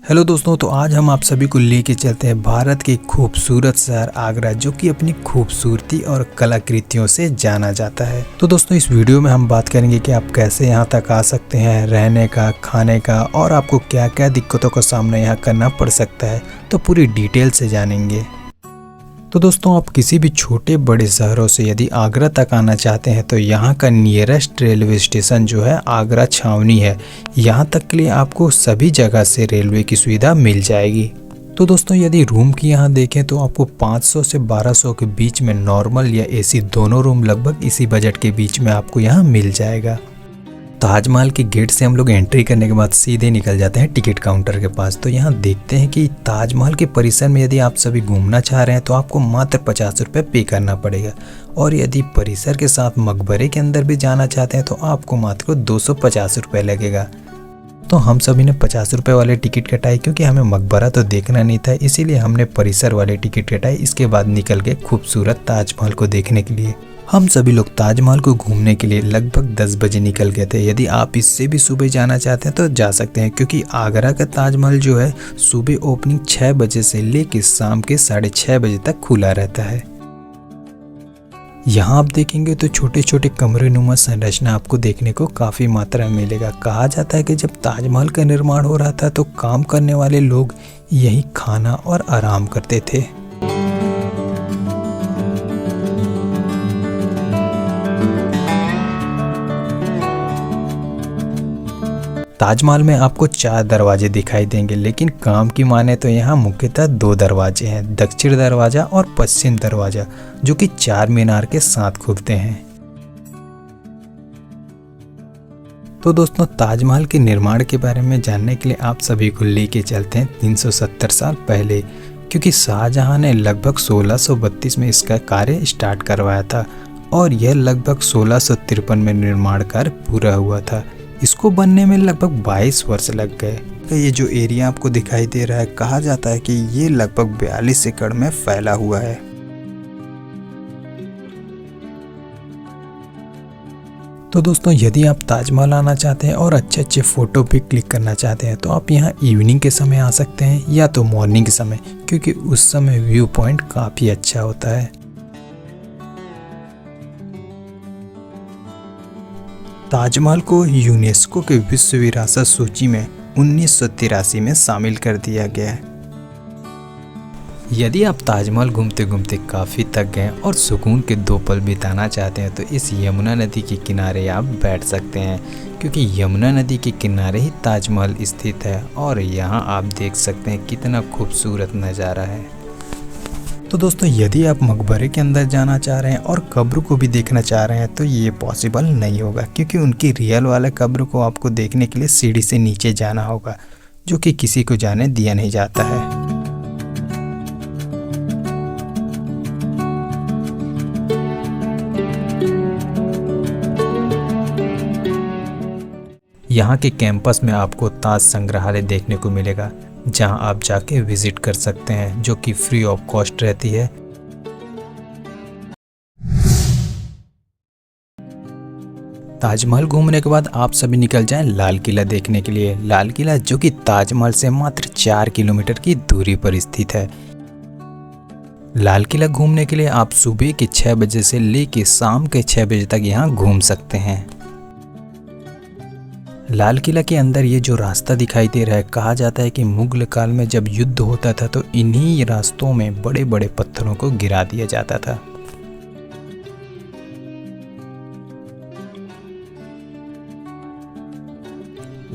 Hello दोस्तों, तो आज हम आप सभी को लेके चलते हैं भारत के खूबसूरत शहर आगरा, जो कि अपनी खूबसूरती और कलाकृतियों से जाना जाता है। तो दोस्तों, इस वीडियो में हम बात करेंगे कि आप कैसे यहां तक आ सकते हैं, रहने का, खाने का और आपको क्या क्या दिक्कतों का सामना यहां करना पड़ सकता है, तो पूरी डिटेल से जानेंगे। तो दोस्तों, आप किसी भी छोटे बड़े शहरों से यदि आगरा तक आना चाहते हैं तो यहाँ का नियरेस्ट रेलवे स्टेशन जो है आगरा छावनी है। यहाँ तक के लिए आपको सभी जगह से रेलवे की सुविधा मिल जाएगी। तो दोस्तों, यदि रूम की यहाँ देखें तो आपको 500 से 1200 के बीच में नॉर्मल या एसी दोनों रूम लगभग इसी बजट के बीच में आपको यहाँ मिल जाएगा। ताजमहल के गेट से हम लोग एंट्री करने के बाद सीधे निकल जाते हैं टिकट काउंटर के पास। तो यहाँ देखते हैं कि ताजमहल के परिसर में यदि आप सभी घूमना चाह रहे हैं तो आपको मात्र 50 रुपये पे करना पड़ेगा, और यदि परिसर के साथ मकबरे के अंदर भी जाना चाहते हैं तो आपको मात्र 250 रुपये लगेगा। तो हम सभी ने 50 रुपये वाले टिकट कटाई, क्योंकि हमें मकबरा तो देखना नहीं था, इसीलिए हमने परिसर वाले टिकट कटाई। इसके बाद निकल गए खूबसूरत ताजमहल को देखने के लिए। हम सभी लोग ताजमहल को घूमने के लिए लगभग 10 बजे निकल गए थे। यदि आप इससे भी सुबह जाना चाहते हैं तो जा सकते हैं, क्योंकि आगरा का ताजमहल जो है सुबह ओपनिंग 6 बजे से लेकर शाम के 6:30 बजे तक खुला रहता है। यहाँ आप देखेंगे तो छोटे छोटे कमरे नुमा संरचना आपको देखने को काफ़ी मात्रा में मिलेगा। कहा जाता है कि जब ताजमहल का निर्माण हो रहा था तो काम करने वाले लोग यहीं खाना और आराम करते थे। ताजमहल में आपको 4 दरवाजे दिखाई देंगे, लेकिन काम की माने तो यहाँ मुख्यतः 2 दरवाजे हैं, दक्षिण दरवाजा और पश्चिम दरवाजा, जो कि 4 मीनार के साथ खुलते हैं। तो दोस्तों, ताजमहल के निर्माण के बारे में जानने के लिए आप सभी को लेके चलते हैं 370 साल पहले, क्योंकि शाहजहां ने लगभग 1632 में इसका कार्य स्टार्ट करवाया था और यह लगभग 1653 में निर्माण कार्य पूरा हुआ था। इसको बनने में लगभग 22 वर्ष लग गए। ये जो एरिया आपको दिखाई दे रहा है, कहा जाता है कि ये लगभग 42 एकड़ में फैला हुआ है। तो दोस्तों, यदि आप ताजमहल आना चाहते हैं और अच्छे अच्छे फोटो भी क्लिक करना चाहते हैं तो आप यहाँ इवनिंग के समय आ सकते हैं या तो मॉर्निंग के समय, क्योंकि उस समय व्यू पॉइंट काफ़ी अच्छा होता है। ताजमहल को यूनेस्को के विश्व विरासत सूची में 1983 में शामिल कर दिया गया है। यदि आप ताजमहल घूमते घूमते काफ़ी थक गए और सुकून के 2 पल बिताना चाहते हैं तो इस यमुना नदी के किनारे आप बैठ सकते हैं, क्योंकि यमुना नदी के किनारे ही ताजमहल स्थित है और यहाँ आप देख सकते हैं कितना खूबसूरत नज़ारा है। तो दोस्तों, यदि आप मकबरे के अंदर जाना चाह रहे हैं और कब्र को भी देखना चाह रहे हैं तो ये पॉसिबल नहीं होगा, क्योंकि उनकी रियल वाले कब्र को आपको देखने के लिए सीढ़ी से नीचे जाना होगा, जो कि किसी को जाने दिया नहीं जाता है। यहाँ के कैंपस में आपको ताज संग्रहालय देखने को मिलेगा, जहां आप जाके विजिट कर सकते हैं, जो कि फ्री ऑफ कॉस्ट रहती है। ताजमहल घूमने के बाद आप सभी निकल जाएं लाल किला देखने के लिए। लाल किला जो कि ताजमहल से मात्र 4 किलोमीटर की दूरी पर स्थित है। लाल किला घूमने के लिए आप सुबह के 6 बजे से लेके शाम के 6 बजे तक यहाँ घूम सकते हैं। लाल किला के अंदर ये जो रास्ता दिखाई दे रहा है, कहा जाता है कि मुगल काल में जब युद्ध होता था तो इन्हीं रास्तों में बड़े बड़े पत्थरों को गिरा दिया जाता था।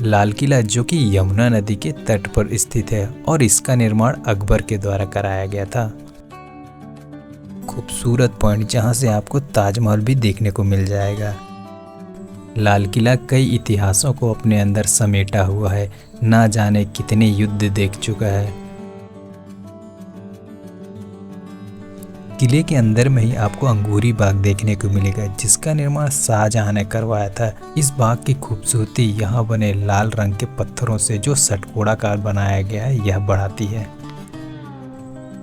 लाल किला जो कि यमुना नदी के तट पर स्थित है और इसका निर्माण अकबर के द्वारा कराया गया था। खूबसूरत पॉइंट जहां से आपको ताजमहल भी देखने को मिल जाएगा। लाल किला कई इतिहासों को अपने अंदर समेटा हुआ है, ना जाने कितने युद्ध देख चुका है। किले के अंदर में ही आपको अंगूरी बाग देखने को मिलेगा, जिसका निर्माण शाहजहां ने करवाया था। इस बाग की खूबसूरती यहाँ बने लाल रंग के पत्थरों से जो षटकोणाकार बनाया गया है, यह बढ़ाती है।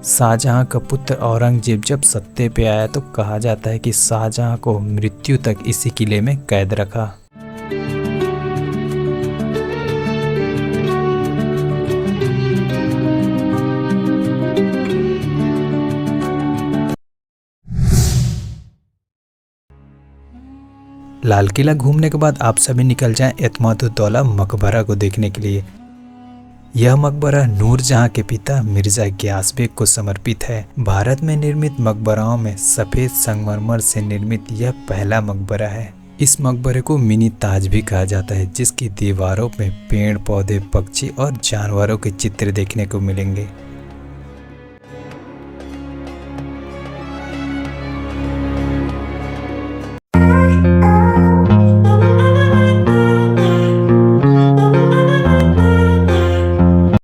शाहजहां का पुत्र औरंगजेब जब सत्ते पे आया तो कहा जाता है कि शाहजहां को मृत्यु तक इसी किले में कैद रखा। लाल किला घूमने के बाद आप सभी निकल जाएं एतमादुद्दौला मकबरा को देखने के लिए। यह मकबरा नूरजहां के पिता मिर्जा गियास बेग को समर्पित है। भारत में निर्मित मकबराओं में सफेद संगमरमर से निर्मित यह पहला मकबरा है। इस मकबरे को मिनी ताज भी कहा जाता है, जिसकी दीवारों में पेड़ पौधे, पक्षी और जानवरों के चित्र देखने को मिलेंगे।